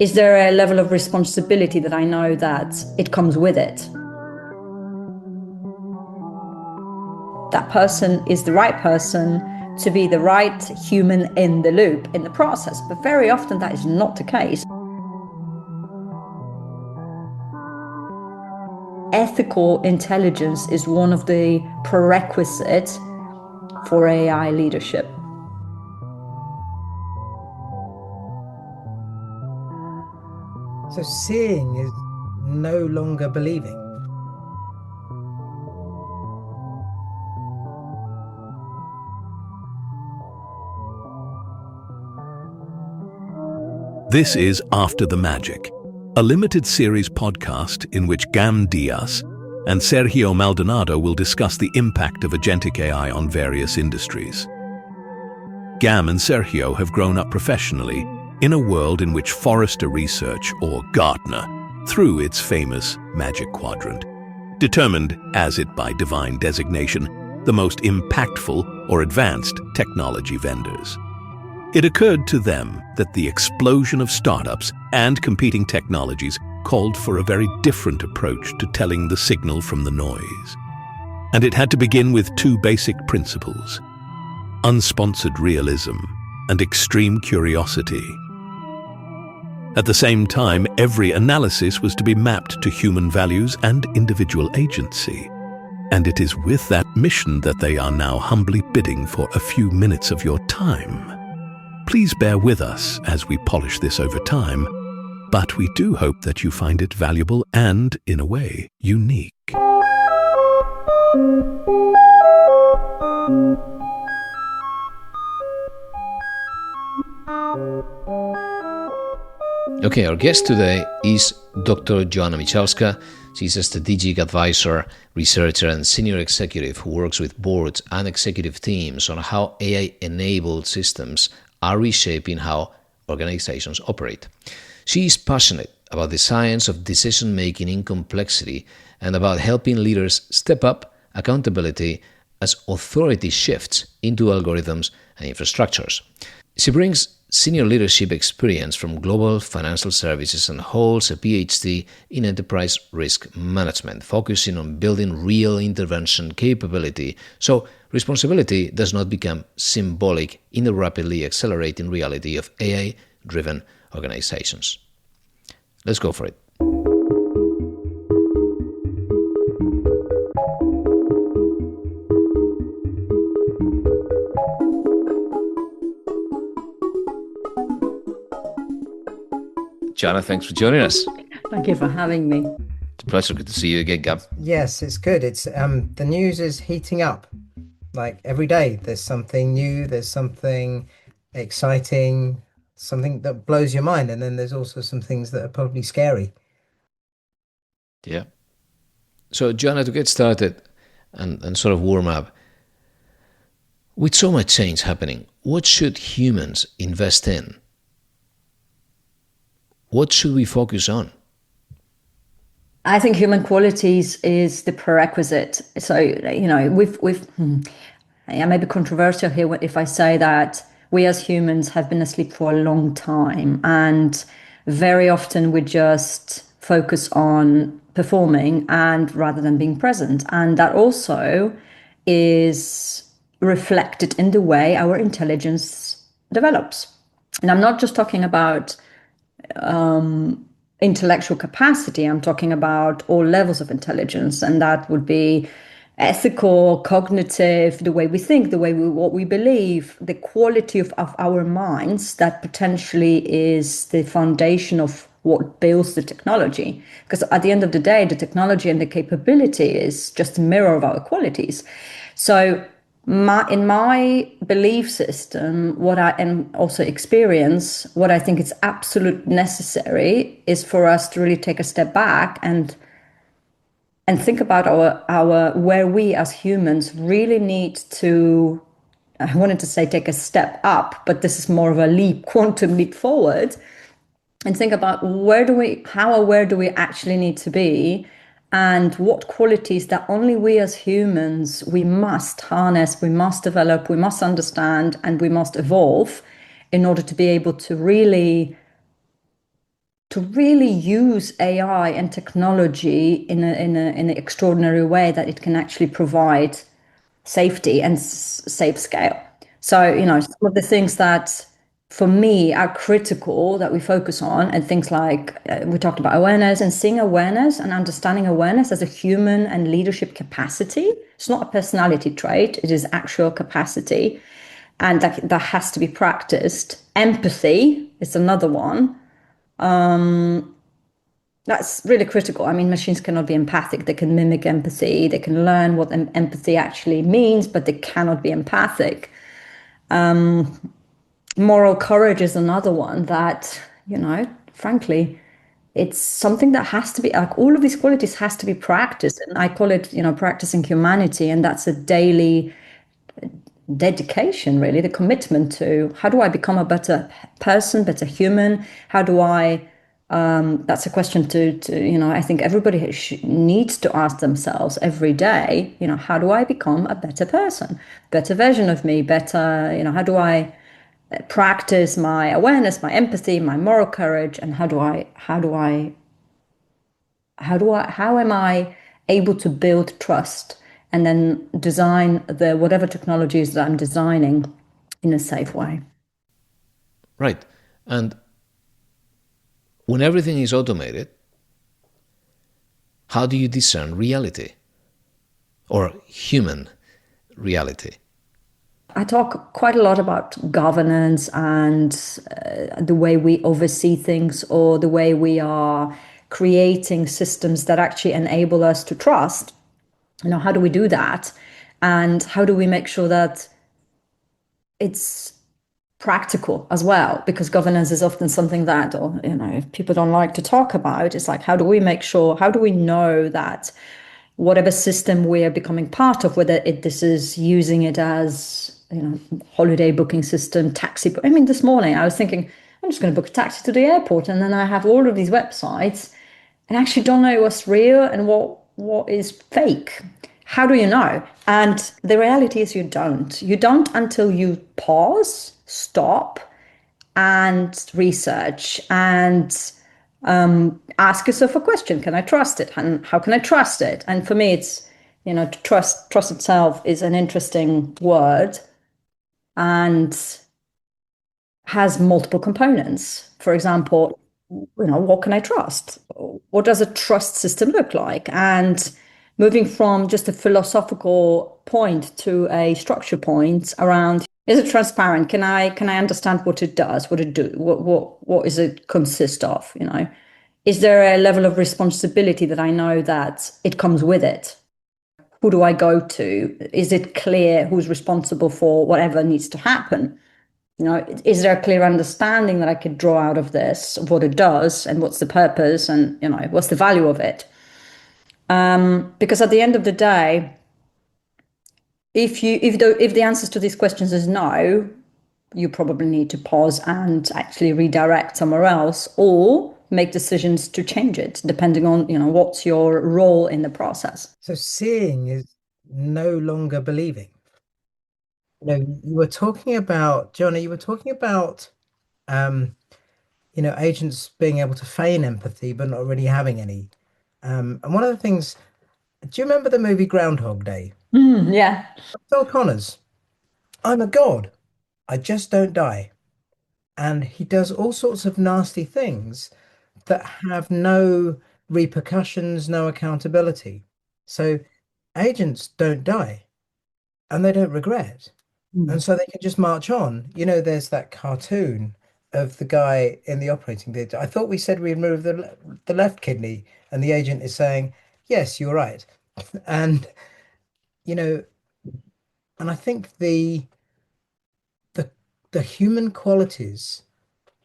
Is there a level of responsibility that I know that it comes with it? That person is the right person to be the right human in the loop, in the process. But very often that is not the case. Ethical intelligence is one of the prerequisites for AI leadership. So seeing is no longer believing. This is After the Magic, a limited series podcast in which Gam Diaz and Sergio Maldonado will discuss the impact of agentic AI on various industries. Gam and Sergio have grown up professionally in a world in which Forrester Research, or Gartner, threw its famous Magic Quadrant, determined, as it by divine designation, the most impactful or advanced technology vendors. It occurred to them that the explosion of startups and competing technologies called for a very different approach to telling the signal from the noise. And it had to begin with two basic principles: unsponsored realism and extreme curiosity. At the same time, every analysis was to be mapped to human values and individual agency. And it is with that mission that they are now humbly bidding for a few minutes of your time. Please bear with us as we polish this over time, but we do hope that you find it valuable and, in a way, unique. Okay, our guest today is Dr. Joanna Michalska. She's a strategic advisor, researcher, and senior executive who works with boards and executive teams on how AI-enabled systems are reshaping how organizations operate. She is passionate about the science of decision-making in complexity and about helping leaders step up accountability as authority shifts into algorithms and infrastructures. She brings senior leadership experience from global financial services and holds a PhD in enterprise risk management, focusing on building real intervention capability so responsibility does not become symbolic in the rapidly accelerating reality of AI-driven organizations. Let's go for it. Joanna, thanks for joining us. Thank you for having me. It's a pleasure. Good to see you again, Gab. Yes, it's good. It's the news is heating up. Like every day, there's something new, there's something exciting, something that blows your mind, and then there's also some things that are probably scary. Yeah. So, Joanna, to get started and sort of warm up, with so much change happening, what should humans invest in? What should we focus on? I think human qualities is the prerequisite. So, I may be controversial here if I say that we as humans have been asleep for a long time, and very often we just focus on performing and rather than being present. And that also is reflected in the way our intelligence develops. And I'm not just talking about intellectual capacity. I'm talking about all levels of intelligence, and that would be ethical, cognitive, the way we think, the way what we believe, the quality of our minds that potentially is the foundation of what builds the technology. Because at the end of the day, the technology and the capability is just a mirror of our qualities. So in my belief system, and also experience, what I think is absolute necessary is for us to really take a step back and think about our where we as humans really need to, I wanted to say take a step up, but this is more of a quantum leap forward, and think about how aware do we actually need to be, and what qualities that only we as humans, we must harness, we must develop, we must understand, and we must evolve in order to be able to really to really use AI and technology in an extraordinary way that it can actually provide safety and safe scale. So, some of the things that for me are critical that we focus on, and things like we talked about awareness and seeing awareness and understanding awareness as a human and leadership capacity. It's not a personality trait, it is actual capacity. And that has to be practiced. Empathy is another one. That's really critical. I mean, machines cannot be empathic. They can mimic empathy. They can learn what empathy actually means, but they cannot be empathic. Moral courage is another one that, frankly, it's something that has to be, like, all of these qualities has to be practiced. And I call it, practicing humanity. And that's a daily dedication, really, the commitment to how do I become a better person, better human? How do I that's a question I think everybody needs to ask themselves every day, how do I become a better person, better version of me, better, how do I practice my awareness, my empathy, my moral courage, and how am I able to build trust and then design the whatever technologies that I'm designing in a safe way. Right. And when everything is automated, how do you discern reality or human reality? I talk quite a lot about governance and the way we oversee things, or the way we are creating systems that actually enable us to trust. How do we do that? And how do we make sure that it's practical as well? Because governance is often something that, or people don't like to talk about. It's like, how do we make sure, how do we know that whatever system we are becoming part of, whether this is using it as, holiday booking system, taxi. I mean, this morning I was thinking, I'm just going to book a taxi to the airport, and then I have all of these websites and actually don't know what's real and what is fake. How do you know? And the reality is you don't. You don't until you pause, stop, and research and ask yourself a question. Can I trust it? And how can I trust it? And for me, it's, to trust itself is an interesting word and has multiple components. For example, what can I trust? What does a trust system look like? And moving from just a philosophical point to a structure point around, is it transparent? Can I understand what it does, what it do, what is it consist of? Is there a level of responsibility that I know that it comes with it? Who do I go to? Is it clear who's responsible for whatever needs to happen? Is there a clear understanding that I could draw out of this, of what it does and what's the purpose and, what's the value of it? Because at the end of the day, if the answers to these questions is no, you probably need to pause and actually redirect somewhere else, or make decisions to change it, depending on, what's your role in the process. So seeing is no longer believing. You were talking about, Joanna, agents being able to feign empathy, but not really having any. And one of the things, do you remember the movie Groundhog Day? Yeah. Phil Connors, I'm a god. I just don't die. And he does all sorts of nasty things that have no repercussions, no accountability. So agents don't die and they don't regret. And so they can just march on. There's that cartoon of the guy in the operating theatre. I thought we said we removed the left kidney, and the agent is saying, yes, you're right. And, you know, and I think the the human qualities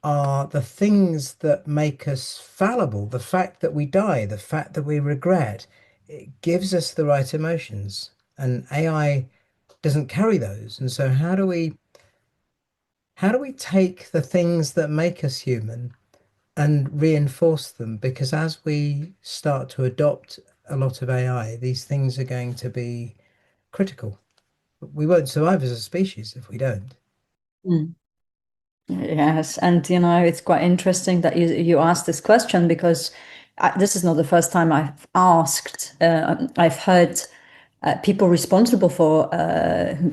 are the things that make us fallible. The fact that we die, the fact that we regret, it gives us the right emotions. And AI doesn't carry those. And so how do we take the things that make us human and reinforce them? Because as we start to adopt a lot of AI, these things are going to be critical. We won't survive as a species if we don't. Mm. Yes, and it's quite interesting that you asked this question, because this is not the first time I've asked. I've heard people responsible for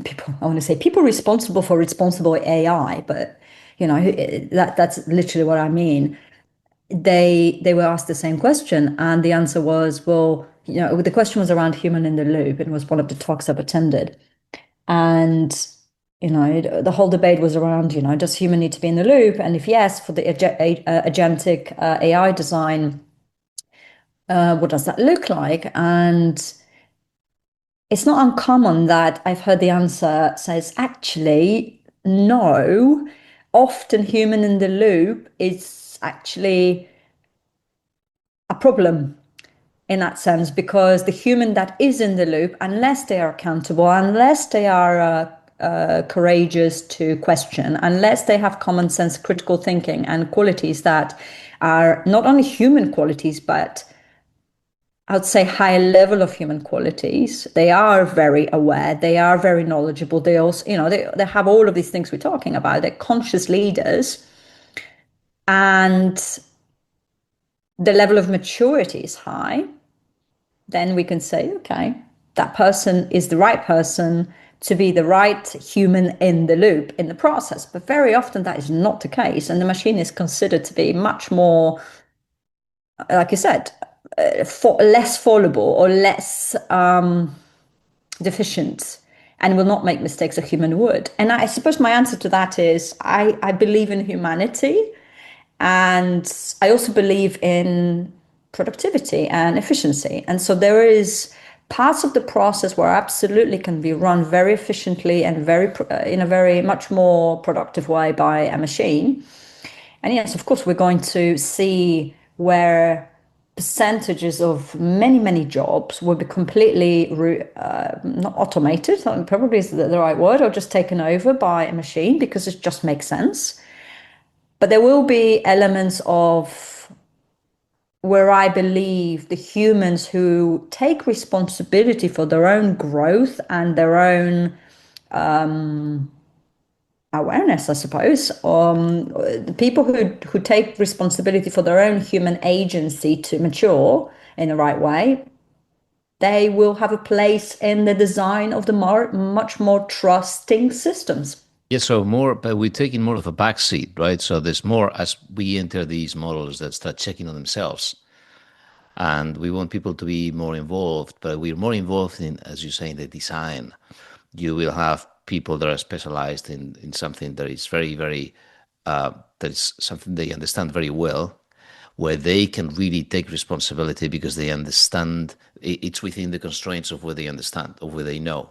people. I want to say people responsible for responsible AI, but that's literally what I mean. They were asked the same question, and the answer was, well, the question was around human in the loop. It was one of the talks I've attended. And the whole debate was around, does human need to be in the loop? And if yes, for the agentic AI design, what does that look like? And it's not uncommon that I've heard the answer says, actually, no. Often human in the loop is actually a problem in that sense, because the human that is in the loop, unless they are accountable, unless they are courageous to question, unless they have common sense, critical thinking, and qualities that are not only human qualities, but I would say high level of human qualities. They are very aware. They are very knowledgeable. They also, they have all of these things we're talking about. They're conscious leaders, and the level of maturity is high. Then we can say, okay, that person is the right person to be the right human in the loop, in the process. But very often that is not the case. And the machine is considered to be much more, like you said, less fallible or less deficient, and will not make mistakes a human would. And I suppose my answer to that is I believe in humanity. And I also believe in productivity and efficiency. And so there is parts of the process where absolutely can be run very efficiently and in a very much more productive way by a machine. And yes, of course, we're going to see where percentages of many, many jobs will be completely not automated, probably is the right word, or just taken over by a machine, because it just makes sense. But there will be elements of where I believe the humans who take responsibility for their own growth and their own awareness, I suppose, the people who take responsibility for their own human agency to mature in the right way, they will have a place in the design of the much more trusting systems. Yeah, so more, but we're taking more of a backseat, right? So there's more as we enter these models that start checking on themselves. And we want people to be more involved, but we're more involved in, as you say, in the design. You will have people that are specialized in something that is very, very, that is something they understand very well, where they can really take responsibility because they understand it's within the constraints of what they understand, of what they know.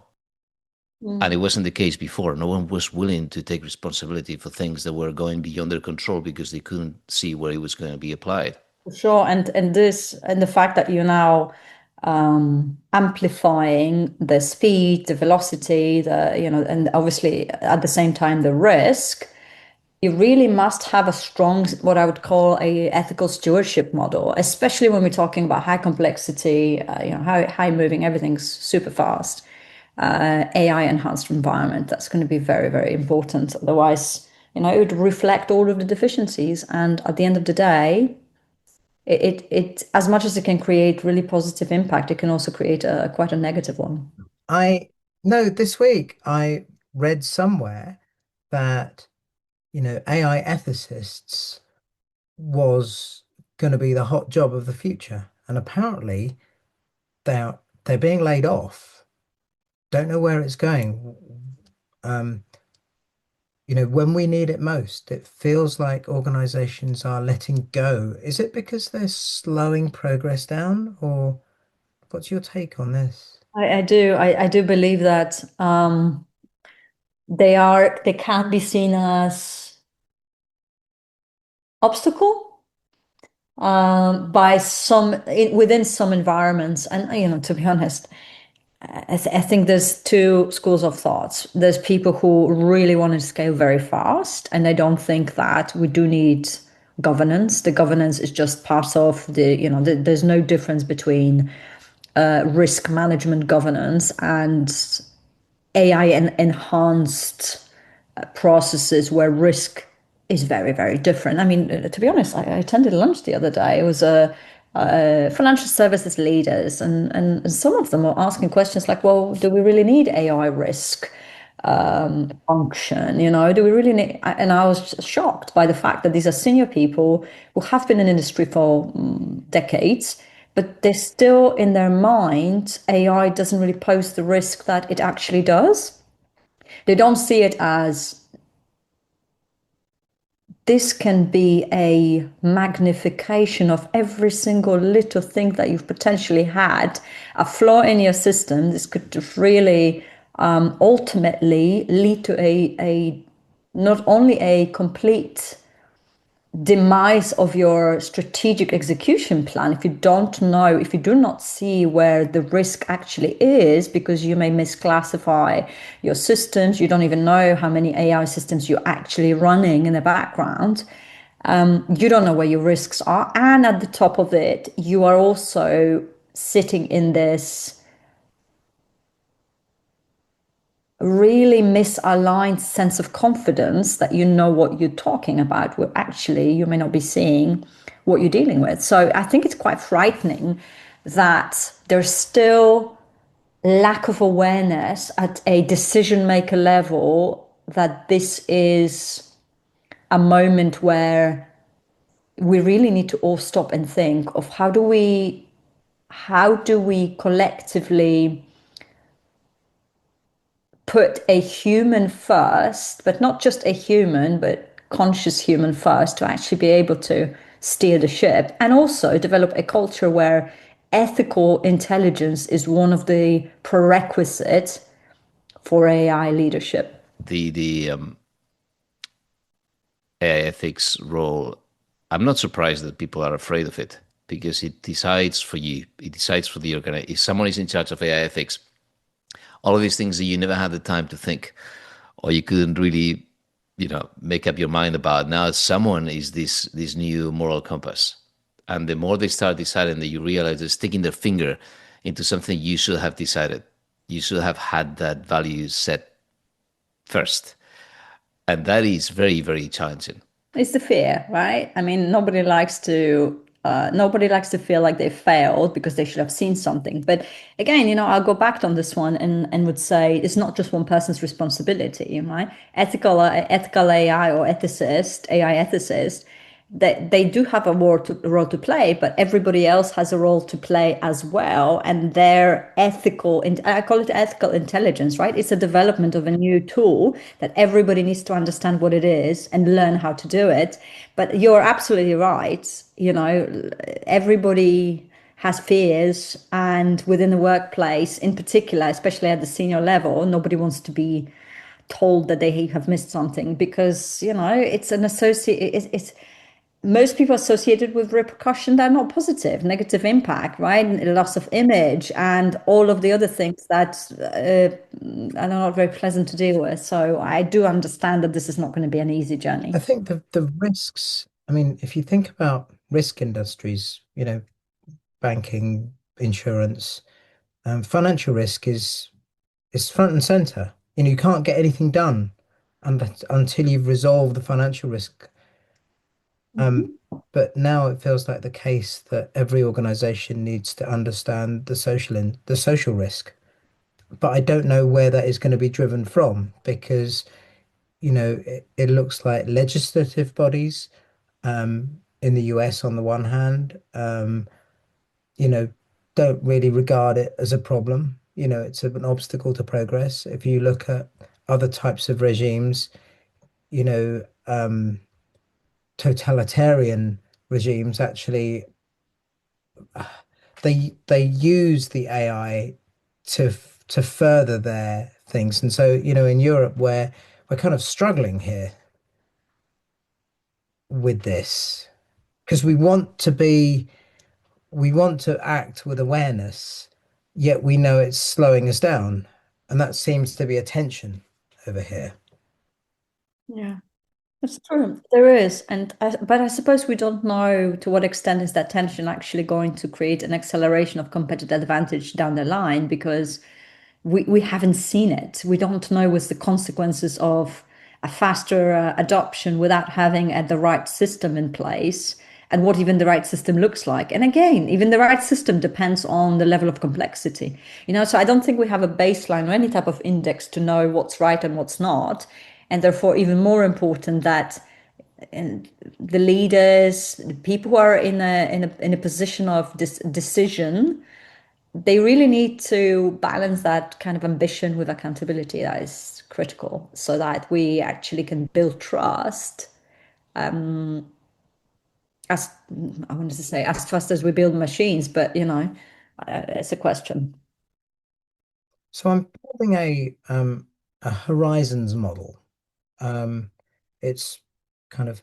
And it wasn't the case before. No one was willing to take responsibility for things that were going beyond their control because they couldn't see where it was going to be applied. Sure, and the fact that you're now amplifying the speed, the velocity, and obviously at the same time the risk, you really must have a strong, what I would call a ethical stewardship model, especially when we're talking about high complexity, high moving, everything's super fast, AI enhanced environment. That's going to be very, very important. Otherwise, it would reflect all of the deficiencies, and at the end of the day, it as much as it can create really positive impact, it can also create quite a negative one. I know this week I read somewhere that, AI ethicists was going to be the hot job of the future. And apparently they're being laid off. Don't know where it's going. When we need it most, it feels like organizations are letting go. Is it because they're slowing progress down, or what's your take on this? I do believe that they can be seen as obstacle by within some environments. And to be honest, I think there's two schools of thoughts. There's people who really want to scale very fast, and I don't think that we do need governance. The governance is just part of there's no difference between risk management governance and AI and enhanced processes where risk is very, very different. I mean, to be honest, I attended lunch the other day. It was a financial services leaders, and some of them were asking questions like, well, do we really need AI risk function? Do we really need? And I was shocked by the fact that these are senior people who have been in industry for decades, but they're still in their mind, AI doesn't really pose the risk that it actually does. They don't see it as this can be a magnification of every single little thing that you've potentially had, a flaw in your system. This could really ultimately lead to a not only a complete demise of your strategic execution plan if you don't know, if you do not see where the risk actually is, because you may misclassify your systems. You don't even know how many AI systems you're actually running in the background. You don't know where your risks are. And at the top of it, you are also sitting in this really misaligned sense of confidence that you know what you're talking about, where actually you may not be seeing what you're dealing with. So I think it's quite frightening that there's still lack of awareness at a decision maker level that this is a moment where we really need to all stop and think of how do we collectively put a human first, but not just a human, but conscious human first, to actually be able to steer the ship, and also develop a culture where ethical intelligence is one of the prerequisites for AI leadership. The AI ethics role, I'm not surprised that people are afraid of it, because it decides for you. It decides for the organization. If someone is in charge of AI ethics, all of these things that you never had the time to think, or you couldn't really, make up your mind about. Now someone is this new moral compass, and the more they start deciding, that you realize they're sticking their finger into something you should have decided. You should have had that value set first, and that is very, very challenging. It's the fear, right? I mean, nobody likes to feel like they failed because they should have seen something. But again, I'll go back on this one and would say it's not just one person's responsibility, right? Ethical AI or AI ethicist, they do have a role to play, but everybody else has a role to play as well. And their I call it ethical intelligence, right? It's a development of a new tool that everybody needs to understand what it is and learn how to do it. But you're absolutely right. Everybody has fears, and within the workplace in particular, especially at the senior level, nobody wants to be told that they have missed something, because it's an it's most people associated with repercussion that are not positive, negative impact, right? Loss of image and all of the other things that are not very pleasant to deal with. So I do understand that this is not going to be an easy journey. I think the risks, I mean, if you think about risk industries, banking, insurance, financial risk is front and center. You can't get anything done until you've resolved the financial risk. But now it feels like the case that every organization needs to understand the social risk. But I don't know where that is going to be driven from, because it looks like legislative bodies in the US on the one hand, don't really regard it as a problem. It's an obstacle to progress. If you look at other types of regimes, you know, totalitarian regimes actually they use the AI to further their things. And so, in Europe, where we're kind of struggling here with this, because we want to act with awareness, yet we know it's slowing us down. And that seems to be a tension over here. Yeah. That's true. There is, but I suppose we don't know to what extent is that tension actually going to create an acceleration of competitive advantage down the line, because we haven't seen it. We don't know what's the consequences of a faster adoption without having the right system in place, and what even the right system looks like. And again, even the right system depends on the level of complexity. So I don't think we have a baseline or any type of index to know what's right and what's not. And therefore, even more important that the leaders, the people who are in a position of decision, they really need to balance that kind of ambition with accountability. That is critical, so that we actually can build trust. As I wanted to say, as fast as we build machines, but it's a question. So I'm building a horizons model. It's kind of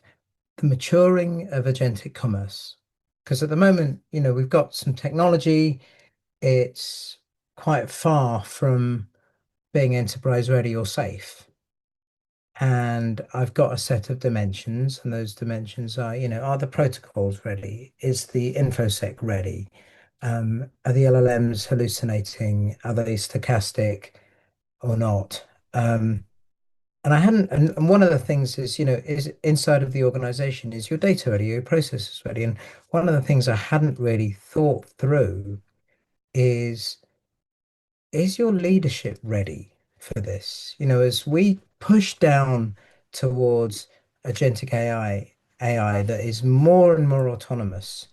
the maturing of agentic commerce. Because at the moment, we've got some technology, it's quite far from being enterprise ready or safe. And I've got a set of dimensions, and those dimensions are the protocols ready? Is the infosec ready? Are the LLMs hallucinating? Are they stochastic or not? And I hadn't, and one of the things is inside of the organization, is your data ready, your processes ready? And one of the things I hadn't really thought through is your leadership ready for this? As we push down towards agentic AI that is more and more autonomous,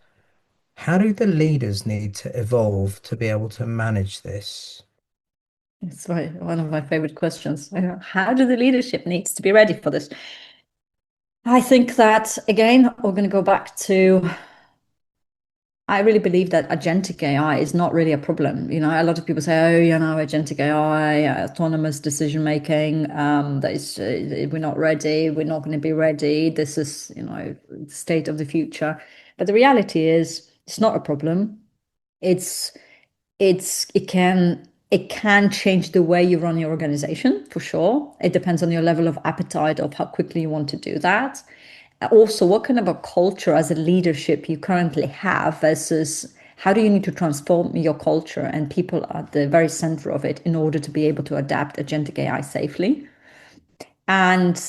how do the leaders need to evolve to be able to manage this? It's one of my favorite questions. How do the leadership needs to be ready for this? I think that, again, we're going to go back to, I really believe that agentic AI is not really a problem. A lot of people say, oh, agentic AI, autonomous decision making, that is, we're not ready, we're not going to be ready. This is, the state of the future. But the reality is, it's not a problem. It can change the way you run your organization, for sure. It depends on your level of appetite of how quickly you want to do that. Also, what kind of a culture as a leadership you currently have versus how do you need to transform your culture and people at the very center of it in order to be able to adapt agentic AI safely. And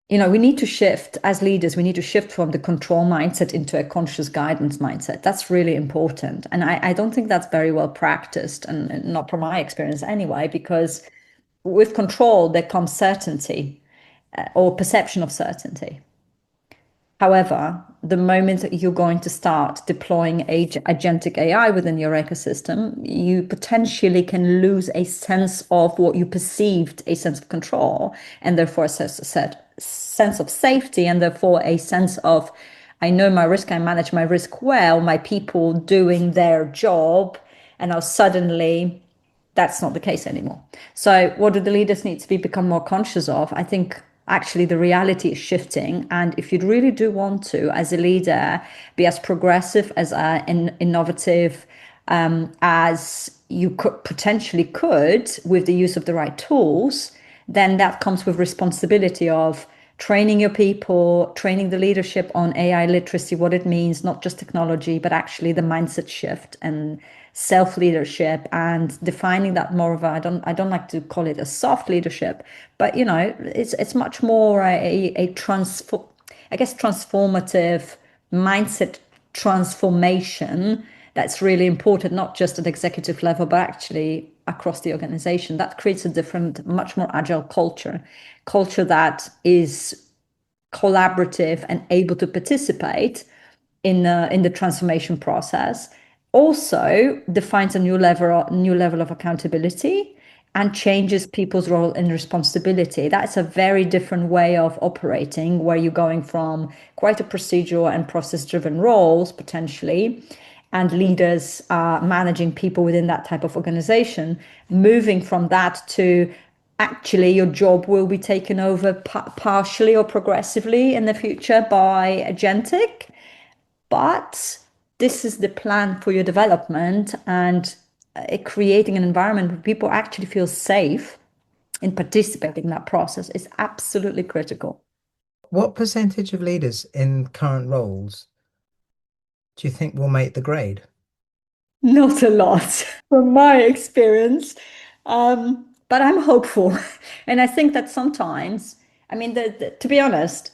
we need to shift as leaders, we need to shift from the control mindset into a conscious guidance mindset. That's really important. And I don't think that's very well practiced, and not from my experience anyway, because with control, there comes certainty or perception of certainty. However, the moment that you're going to start deploying agentic AI within your ecosystem, you potentially can lose a sense of what you perceived, a sense of control, and therefore a sense of safety, and therefore a sense of, I know my risk, I manage my risk well, my people doing their job, and now suddenly that's not the case anymore. So what do the leaders need to become more conscious of? I think actually the reality is shifting. And if you really do want to, as a leader, be as progressive, as innovative as you potentially could with the use of the right tools, then that comes with responsibility of training your people, training the leadership on AI literacy, what it means, not just technology, but actually the mindset shift and self-leadership, and defining that more of a, I don't like to call it a soft leadership, but it's much more transformative mindset transformation that's really important, not just at executive level, but actually across the organization. That creates a different, much more agile culture that is collaborative and able to participate in the transformation process. Also defines a new level of accountability and changes people's role and responsibility. That's a very different way of operating, where you're going from quite a procedural and process-driven roles potentially, and leaders are managing people within that type of organization, moving from that to actually your job will be taken over partially or progressively in the future by agentic. But this is the plan for your development, and creating an environment where people actually feel safe in participating in that process is absolutely critical. What percentage of leaders in current roles do you think will make the grade? Not a lot from my experience, but I'm hopeful. And I think that sometimes I mean, to be honest,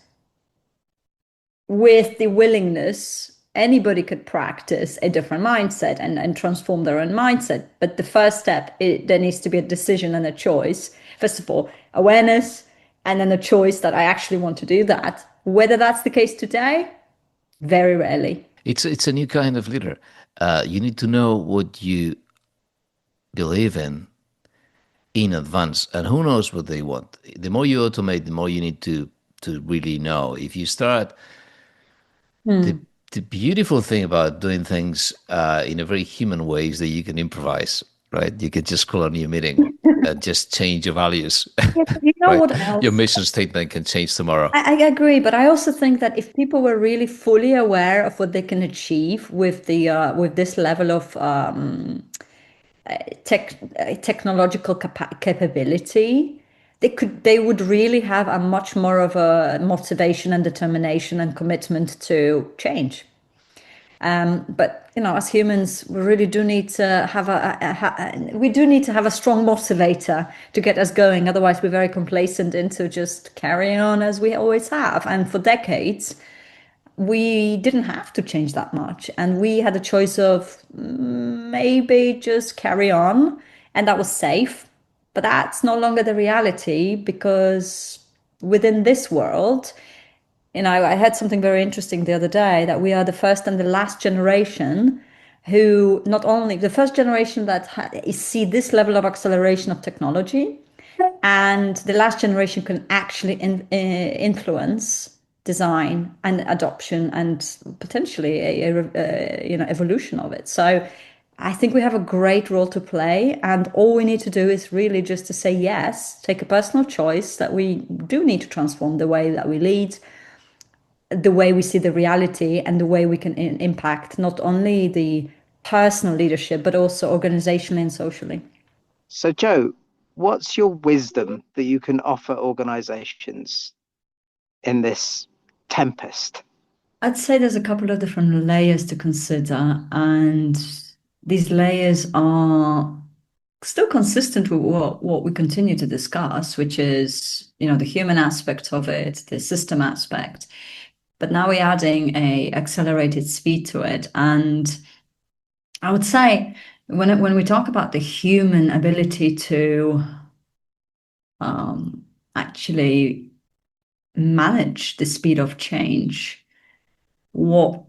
with the willingness, anybody could practice a different mindset and transform their own mindset. But the first step, there needs to be a decision and a choice. First of all, awareness, and then a choice that I actually want to do that. Whether that's the case today, very rarely. It's a new kind of leader. You need to know what you believe in advance, and who knows what they want. The more you automate, the more you need to really know. If you start, the beautiful thing about doing things in a very human way is that you can improvise, right? You can just call a new meeting and just change your values. Yeah, you know right? what else? Your mission statement can change tomorrow. I agree, but I also think that if people were really fully aware of what they can achieve with with this level of technological capability, they would really have a much more of a motivation and determination and commitment to change. But as humans, we really do need to have a strong motivator to get us going. Otherwise, we're very complacent into just carrying on as we always have. And for decades, we didn't have to change that much, and we had a choice of maybe just carry on, and that was safe. But that's no longer the reality, because within this world, I had something very interesting the other day, that we are the first and the last generation who, not only the first generation that see this level of acceleration of technology, and the last generation can actually influence design and adoption and potentially evolution of it. So I think we have a great role to play, and all we need to do is really just to say yes, take a personal choice that we do need to transform the way that we lead, the way we see the reality, and the way we can impact not only the personal leadership, but also organizationally and socially. So, Jo, what's your wisdom that you can offer organizations in this tempest? I'd say there's a couple of different layers to consider, and these layers are still consistent with what we continue to discuss, which is, the human aspect of it, the system aspect. But now we're adding a accelerated speed to it. And I would say when we talk about the human ability to actually manage the speed of change, what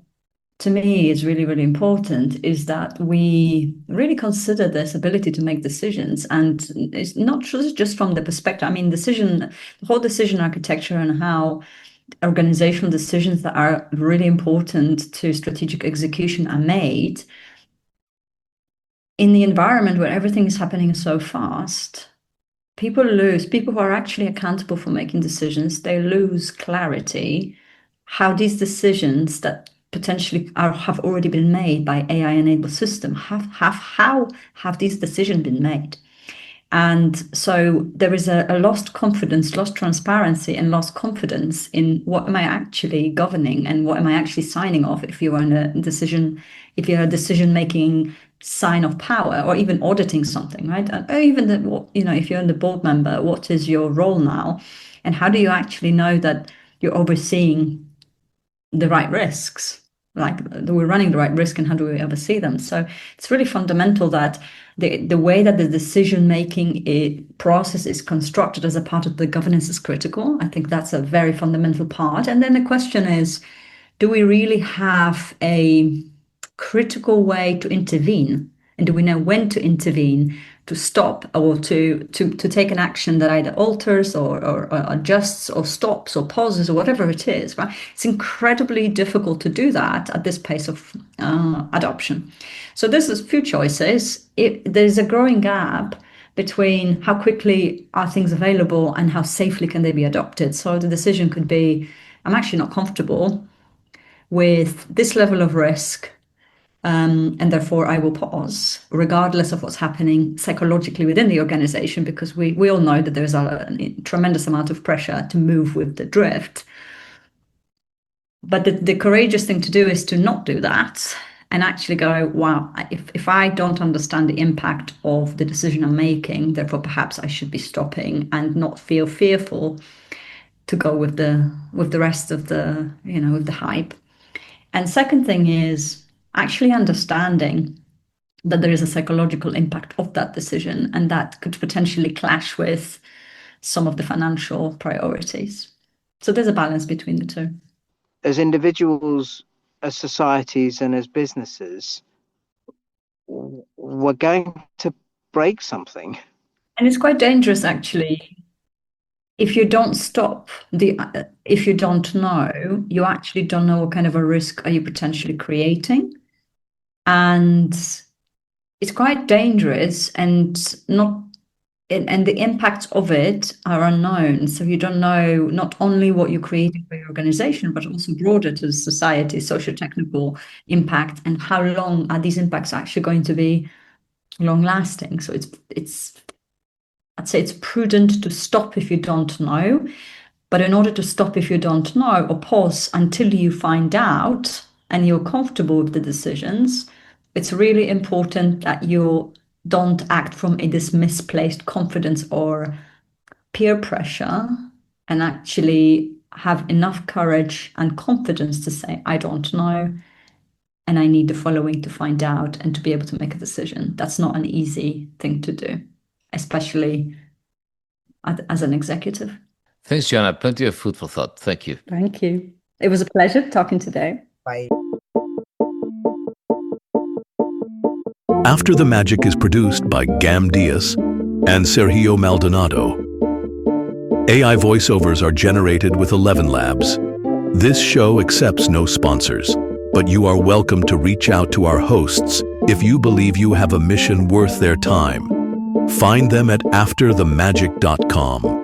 to me is really, really important is that we really consider this ability to make decisions. And it's not just from the perspective, the whole decision architecture and how organizational decisions that are really important to strategic execution are made in the environment where everything is happening so fast. People who are actually accountable for making decisions, they lose clarity how these decisions that potentially have already been made by AI-enabled system, how have these decisions been made? And so there is a lost confidence, lost transparency, and lost confidence in what am I actually governing and what am I actually signing off if you're a decision-making sign of power, or even auditing something, right? Or even if you're the board member, what is your role now? And how do you actually know that you're overseeing the right risks? Like, we're running the right risk, and how do we oversee them? So it's really fundamental that the way that the decision-making process is constructed as a part of the governance is critical. I think that's a very fundamental part. And then the question is, do we really have a critical way to intervene? And do we know when to intervene, to stop, or to take an action that either alters or adjusts or stops or pauses or whatever it is, right? It's incredibly difficult to do that at this pace of adoption. So there's a few choices. There's a growing gap between how quickly are things available and how safely can they be adopted. So the decision could be, I'm actually not comfortable with this level of risk, and therefore I will pause, regardless of what's happening psychologically within the organization, because we all know that there's a tremendous amount of pressure to move with the drift. But the courageous thing to do is to not do that and actually go, wow, if I don't understand the impact of the decision I'm making, therefore perhaps I should be stopping, and not feel fearful to go with the rest of the, with the hype. And second thing is actually understanding that there is a psychological impact of that decision, and that could potentially clash with some of the financial priorities. So there's a balance between the two. As individuals, as societies, and as businesses, we're going to break something. And it's quite dangerous, actually. If you don't stop, if you don't know, you actually don't know what kind of a risk are you potentially creating. And it's quite dangerous, and the impacts of it are unknown. So you don't know not only what you're creating for your organization, but also broader to society, socio-technical impact, and how long are these impacts actually going to be long lasting. So I'd say it's prudent to stop if you don't know. But in order to stop if you don't know, or pause until you find out and you're comfortable with the decisions, it's really important that you don't act from this misplaced confidence or peer pressure, and actually have enough courage and confidence to say, I don't know, and I need the following to find out and to be able to make a decision. That's not an easy thing to do, especially as an executive. Thanks, Joanna. Plenty of food for thought. Thank you. Thank you. It was a pleasure talking today. Bye. After the Magic is produced by Gam Diaz and Sergio Maldonado. AI voiceovers are generated with 11 Labs. This show accepts no sponsors, but you are welcome to reach out to our hosts if you believe you have a mission worth their time. Find them at afterthemagic.com.